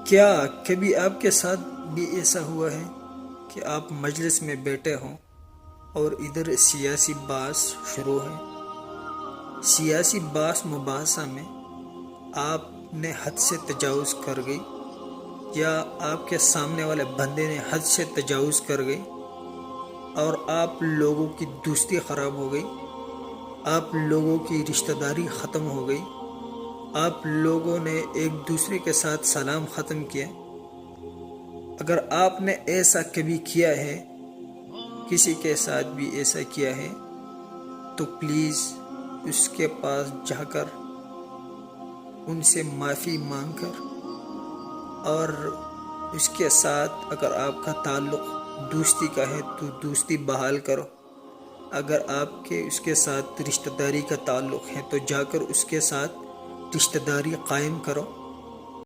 کیا کبھی آپ کے ساتھ بھی ایسا ہوا ہے کہ آپ مجلس میں بیٹھے ہوں اور ادھر سیاسی بحث شروع ہے؟ سیاسی بحث مباحثہ میں آپ نے حد سے تجاوز کر گئی یا آپ کے سامنے والے بندے نے حد سے تجاوز کر گئی اور آپ لوگوں کی دوستی خراب ہو گئی، آپ لوگوں کی رشتہ داری ختم ہو گئی، آپ لوگوں نے ایک دوسرے کے ساتھ سلام ختم کیا۔ اگر آپ نے ایسا کبھی کیا ہے، کسی کے ساتھ بھی ایسا کیا ہے، تو پلیز اس کے پاس جا کر ان سے معافی مانگ کر، اور اس کے ساتھ اگر آپ کا تعلق دوستی کا ہے تو دوستی بحال کرو، اگر آپ کے اس کے ساتھ رشتہ داری کا تعلق ہے تو جا کر اس کے ساتھ رشتہ داری قائم کرو۔